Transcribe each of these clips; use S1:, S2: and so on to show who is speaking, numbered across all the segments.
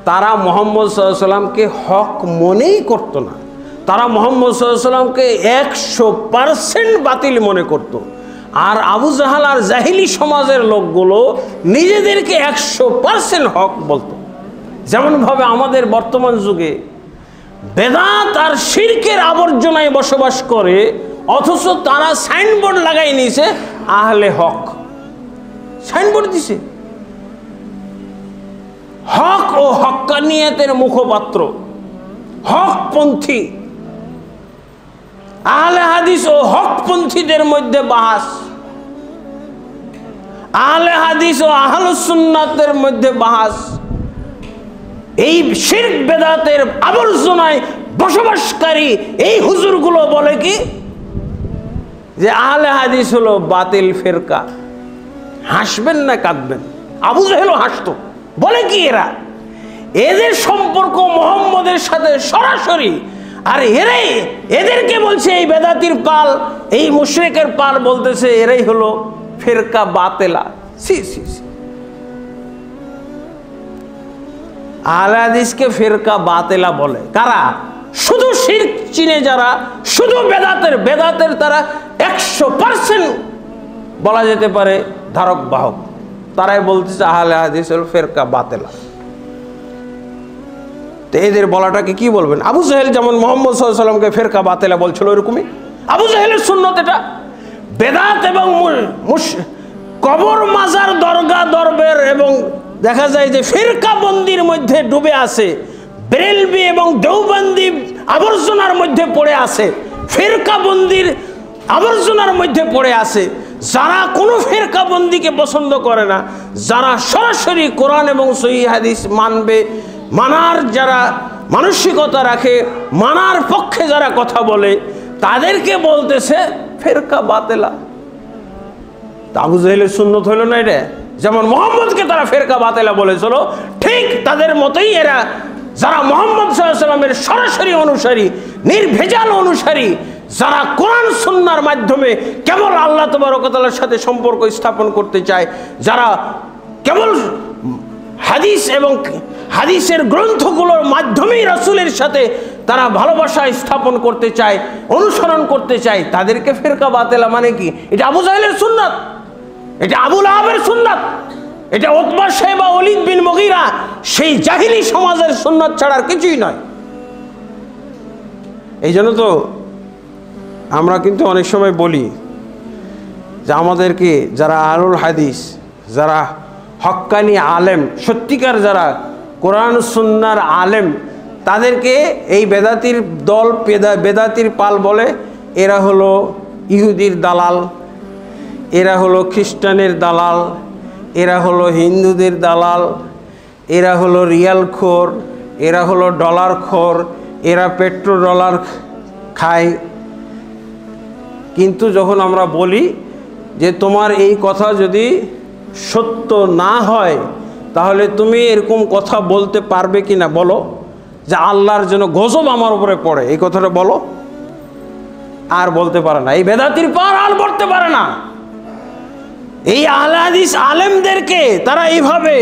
S1: তারা মুহাম্মদ সাল্লাল্লাহু আলাইহি সাল্লামকে হক মনেই করতো না। তারা মুহাম্মদ সাল্লাল্লাহু আলাইহি সাল্লামকে 100% বাতিল মনে করত। আর আবু জাহাল আর জাহিলি সমাজের লোকগুলো নিজেদেরকে 100% হক বলতো। যেমনভাবে আমাদের বর্তমান যুগে বেদাত আর শিরকের আবর্জনায় বসবাস করে, অথচ তারা সাইনবোর্ড লাগাই নিয়েছে আহলে হক, সাইনবোর্ড দিছে হক ও হক্কানিয়তের মুখপাত্র, হকপন্থী। আহলে হাদিস ও হকপন্থীদের মধ্যে বাহাস, আহলে হাদিস ও আহলুস সুন্নাতের মধ্যে বাহাস। এই শিরক বেদাতের আবর্জনায় বসবাসকারী এই হুজুরগুলো বলে কি যে আহলে হাদিস হলো বাতিল ফেরকা। হাসবেন না কাঁদবেন? আবু জাহেলও হাসতো। বলে কি এরা? এদের সম্পর্ক মুহাম্মদের সাথে সরাসরি। আর এদেরকে বলছে এই বেদাতির পাল, এই মুশরিকের পাল, বলতেছে এরাই হলো ফেরকা বাতেলা। সি সি সি, আহলে হাদিসকে ফেরকা বাতেলা বলে কারা? শুধু শিরক চিনে যারা, শুধু বেদাতের তারা 100% বলা যেতে পারে ধারক বাহক, তারাই বলতেছে আহলে হাদিস হল ফেরকা বাতেলা। তো এদের বলাটাকে কি বলবেন? আবু জাহেল যেমন মুহাম্মদ সাল্লাল্লাহু আলাইহি সাল্লামকে ফেরকা বাতেলা বলছিল, এরকমই আবু জাহেলের সুন্নত এটা। বেদাত এবং কবর, মাজার, দরগা, দরবের এবং দেখা যায় যে ফিরকা বন্দির মধ্যে ডুবে আছে, বেরেলভি এবং দেওবন্দি আবর্জনার মধ্যে পড়ে আছে, ফিরকা বন্দির আবর্জনার মধ্যে পড়ে আছে। যারা কোনো ফিরকা বন্দিকে পছন্দ করে না, যারা সরাসরি কোরআন এবং সহিহ হাদিস মানবে, মানার যারা মানসিকতা রাখে, মানার পক্ষে যারা কথা বলে, তাদেরকে বলতেছে ফিরকা বাতেলা। আবু জাহেলের সুন্নত হইল না এটা? যেমন মুহাম্মদকে তারা ফেরকা বাতেলা বলেছিল, ঠিক তাদের মতোই এরা যারা মুহাম্মদ সাল্লাল্লাহু আলাইহি সাল্লামের সরাসরি অনুসারী, নির্ভেজাল অনুসারী, যারা কোরআন সুন্নাহর মাধ্যমে কেবল আল্লাহ তাবারক ওয়া তাআলার সাথে সম্পর্ক স্থাপন করতে চায়, যারা কেবল হাদিস এবং হাদিসের গ্রন্থগুলোর মাধ্যমেই রাসূলের সাথে তারা ভালোবাসা স্থাপন করতে চায়, অনুসরণ করতে চায়, তাদেরকে ফেরকা বাতেলা মানে কি? এটা আবু জাহেলের সুন্নাত, এটা আবু লাহাবের সুন্নাত, এটা উতবা শাইবা ওয়ালিদ বিন মুগীরা সেই জাহিলি সমাজের সুন্নাত ছাড়া আর কিছুই নয়। এই জন্য তো আমরা কিন্তু অনেক সময় বলি যে আমাদেরকে যারা আহলুল হাদিস, যারা হক্কানি আলেম, সত্যিকার যারা কোরআন সুন্নাহর আলেম, তাদেরকে এই বেদাতির দল, বেদাতির পাল বলে এরা হলো ইহুদির দালাল, এরা হলো খ্রিস্টানের দালাল, এরা হলো হিন্দুদের দালাল, এরা হলো রিয়ালখোর, এরা হলো ডলারখোর, এরা পেট্রো ডলার খায়। কিন্তু যখন আমরা বলি যে তোমার এই কথা যদি সত্য না হয়, তাহলে তুমি এরকম কথা বলতে পারবে কি না বলো, যে আল্লাহর জন্য গজব আমার উপরে পড়ে, এই কথাটা বলো। আর বলতে পারে না, এই বেদাতির পার আর বলতে পারে না। এই আহলে হাদিস আলেমদেরকে তারা এইভাবে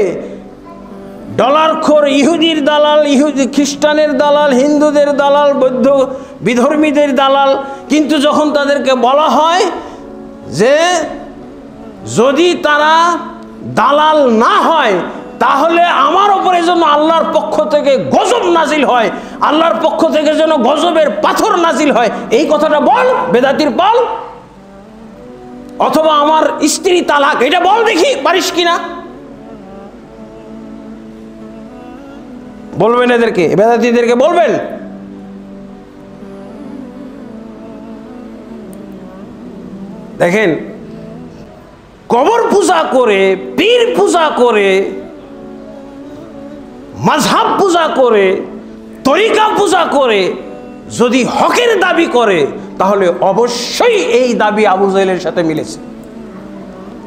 S1: ডলারখোর, ইহুদির দালাল, ইহুদি খ্রিস্টানের দালাল, হিন্দুদের দালাল, বৌদ্ধ বিধর্মীদের দালাল। কিন্তু যখন তাদেরকে বলা হয় যে যদি তারা দালাল না হয়, তাহলে আমার উপরে যেন আল্লাহর পক্ষ থেকে গজব নাজিল হয়, আল্লাহর পক্ষ থেকে যেন গজবের পাথর নাজিল হয়, এই কথাটা বল বেদাতির পাল। অথবা আমার স্ত্রী তালাক, এটা বল দেখি পারিস কিনা। বলবেন এদেরকে, বেদাতিদেরকে বলবেন? দেখেন, কবর পূজা করে, পীর পূজা করে, মাযহাব পূজা করে, তরিকা পূজা করে যদি হকের দাবি করে, তাহলে অবশ্যই এই দাবি আবু জাহেলের সাথে মিলেছে,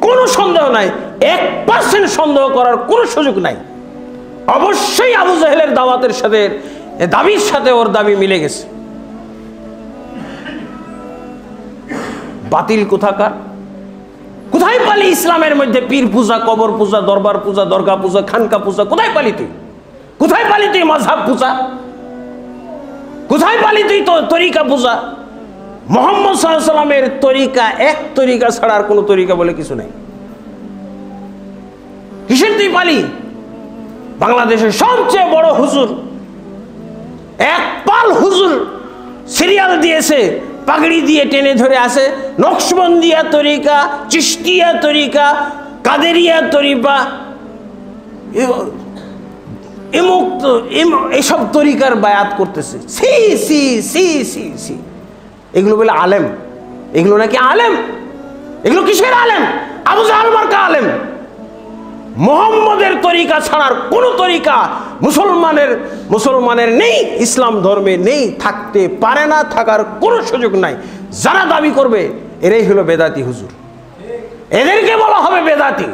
S1: কোনো সন্দেহ নাই। 1% সন্দেহ করার কোনো সুযোগ নাই। অবশ্যই আবু জাহেলের দাওয়াতের সাথে, দাবির সাথে ওর দাবি মিলে গেছে। বাতিল কোথাকার? কোথায় পালি ইসলামের মধ্যে পীর পূজা, কবর পূজা, দরবার পূজা, দরগা পূজা, খানকা পূজা? কোথায় পালি তুই? কোথায় পালি তুই মাযহাব পূজা? কোথায় পালি তুই তরিকা পূজা? মুহাম্মদ সাল্লাল্লাহু আলাইহি ওয়াসাল্লামের তরিকা, এক তরিকা ছাড়া আর কোনো তরিকা বলে কিছু নাই। কিসের তুই পালি? বাংলাদেশের সবচেয়ে বড় হুজুর, এক পাল হুজুর সিরিয়াল দিয়েছে, পাগড়ি দিয়ে টেনে ধরে আসে, নকশবন্দিয়া তরিকা, চিশতিয়া তরিকা, কাদেরিয়া তরিকা, এসব তরিকার বায়াত করতেছে। সি সি সি সি সি, এগুলো বলে আলেম? এগুলো নাকি আলেম? এগুলো কিসের আলেম? আবু জাহেল মার্কা আলেম। মুহাম্মদের তরিকা ছাড়ার কোন তরিকা মুসলমানের নেই, ইসলাম ধর্মে নেই, থাকতে পারে না, থাকার কোনো সুযোগ নাই। যারা দাবি করবে এরাই হলো বেদাতি হুজুর, এদেরকে বলা হবে বেদাতি।